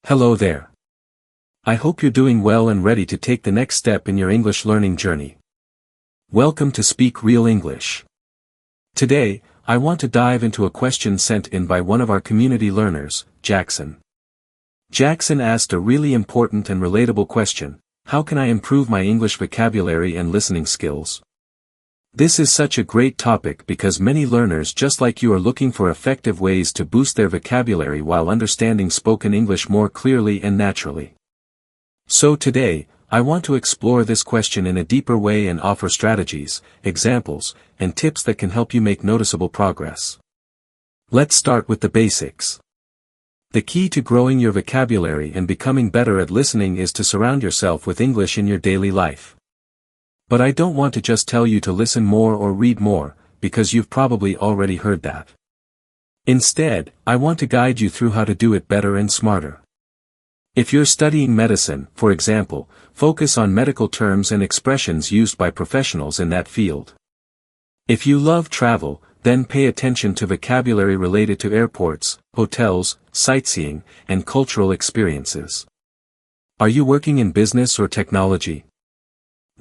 Hello there. I hope you're doing well and ready to take the next step in your English learning journey. Welcome to Speak Real English. Today, I want to dive into a question sent in by one of our community learners, Jackson. Jackson asked a really important and relatable question: how can I improve my English vocabulary and listening skills? This is such a great topic because many learners just like you are looking for effective ways to boost their vocabulary while understanding spoken English more clearly and naturally. So today, I want to explore this question in a deeper way and offer strategies, examples, and tips that can help you make noticeable progress. Let's start with the basics. The key to growing your vocabulary and becoming better at listening is to surround yourself with English in your daily life. But I don't want to just tell you to listen more or read more, because you've probably already heard that. Instead, I want to guide you through how to do it better and smarter. If you're studying medicine, for example, focus on medical terms and expressions used by professionals in that field. If you love travel, then pay attention to vocabulary related to airports, hotels, sightseeing, and cultural experiences. Are you working in business or technology?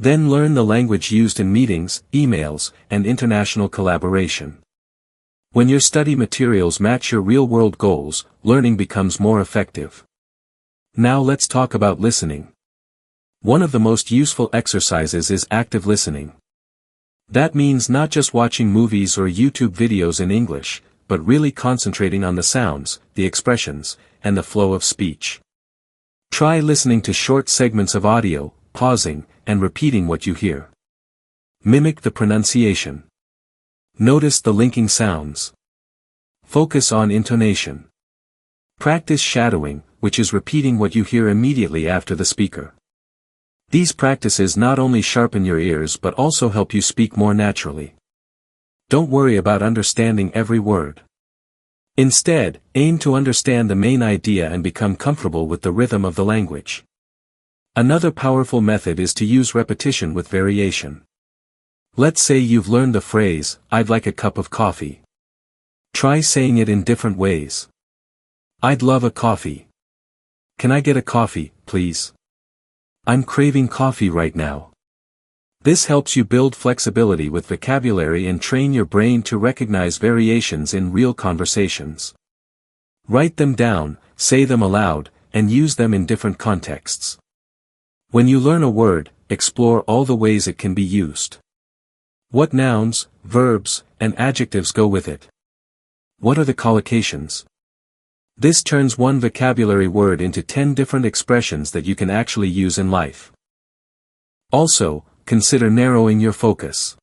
Then learn the language used in meetings, emails, and international collaboration. When your study materials match your real-world goals, learning becomes more effective. Now let's talk about listening. One of the most useful exercises is active listening. That means not just watching movies or YouTube videos in English, but really concentrating on the sounds, the expressions, and the flow of speech. Try listening to short segments of audio, pausing, and repeating what you hear. Mimic the pronunciation. Notice the linking sounds. Focus on intonation. Practice shadowing, which is repeating what you hear immediately after the speaker. These practices not only sharpen your ears but also help you speak more naturally. Don't worry about understanding every word. Instead, aim to understand the main idea and become comfortable with the rhythm of the language. Another powerful method is to use repetition with variation. Let's say you've learned the phrase, "I'd like a cup of coffee." Try saying it in different ways. I'd love a coffee. Can I get a coffee, please? I'm craving coffee right now. This helps you build flexibility with vocabulary and train your brain to recognize variations in real conversations. Write them down, say them aloud, and use them in different contexts. When you learn a word, explore all the ways it can be used. What nouns, verbs, and adjectives go with it? What are the collocations? This turns one vocabulary word into 10 different expressions that you can actually use in life. Also, consider narrowing your focus.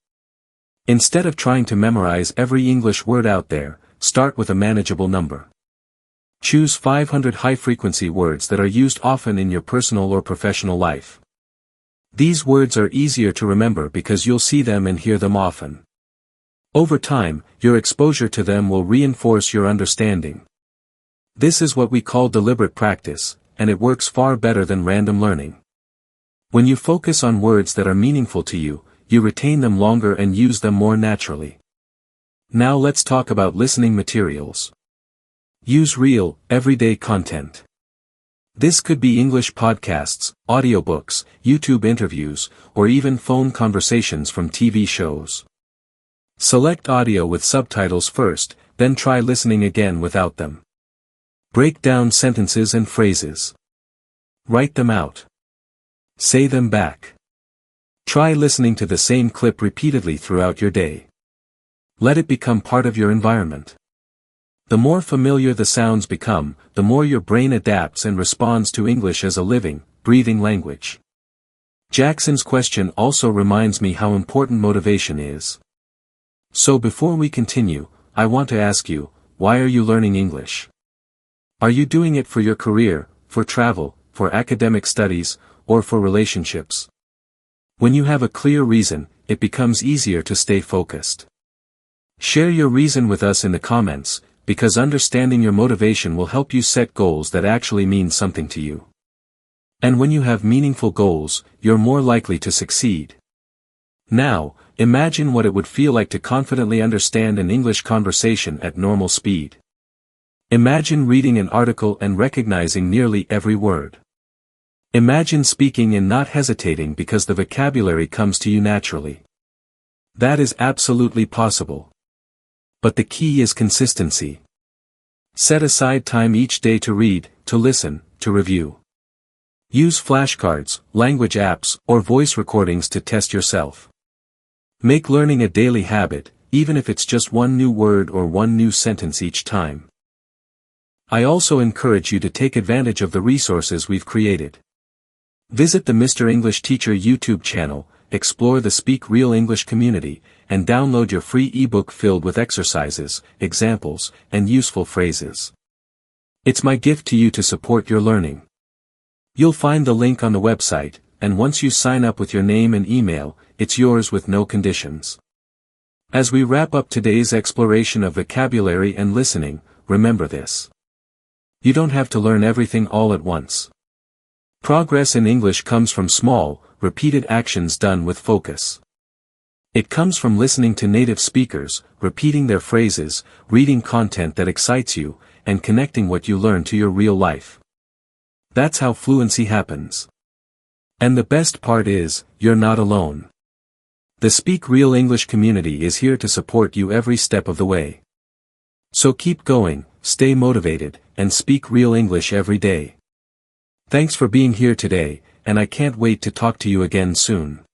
Instead of trying to memorize every English word out there, start with a manageable number. Choose 500 high-frequency words that are used often in your personal or professional life. These words are easier to remember because you'll see them and hear them often. Over time, your exposure to them will reinforce your understanding. This is what we call deliberate practice, and it works far better than random learning. When you focus on words that are meaningful to you, you retain them longer and use them more naturally. Now let's talk about listening materials. Use real, everyday content. This could be English podcasts, audiobooks, YouTube interviews, or even phone conversations from TV shows. Select audio with subtitles first, then try listening again without them. Break down sentences and phrases. Write them out. Say them back. Try listening to the same clip repeatedly throughout your day. Let it become part of your environment. The more familiar the sounds become, the more your brain adapts and responds to English as a living, breathing language. Jackson's question also reminds me how important motivation is. So before we continue, I want to ask you, why are you learning English? Are you doing it for your career, for travel, for academic studies, or for relationships? When you have a clear reason, it becomes easier to stay focused. Share your reason with us in the comments, because understanding your motivation will help you set goals that actually mean something to you. And when you have meaningful goals, you're more likely to succeed. Now, imagine what it would feel like to confidently understand an English conversation at normal speed. Imagine reading an article and recognizing nearly every word. Imagine speaking and not hesitating because the vocabulary comes to you naturally. That is absolutely possible. But the key is consistency. Set aside time each day to read, to listen, to review. Use flashcards, language apps, or voice recordings to test yourself. Make learning a daily habit, even if it's just one new word or one new sentence each time. I also encourage you to take advantage of the resources we've created. Visit the Mr. English Teacher YouTube channel, explore the Speak Real English community, and download your free ebook filled with exercises, examples, and useful phrases. It's my gift to you to support your learning. You'll find the link on the website, and once you sign up with your name and email, it's yours with no conditions. As we wrap up today's exploration of vocabulary and listening, remember this. You don't have to learn everything all at once. Progress in English comes from small, repeated actions done with focus. It comes from listening to native speakers, repeating their phrases, reading content that excites you, and connecting what you learn to your real life. That's how fluency happens. And the best part is, you're not alone. The Speak Real English community is here to support you every step of the way. So keep going, stay motivated, and speak real English every day. Thanks for being here today, and I can't wait to talk to you again soon.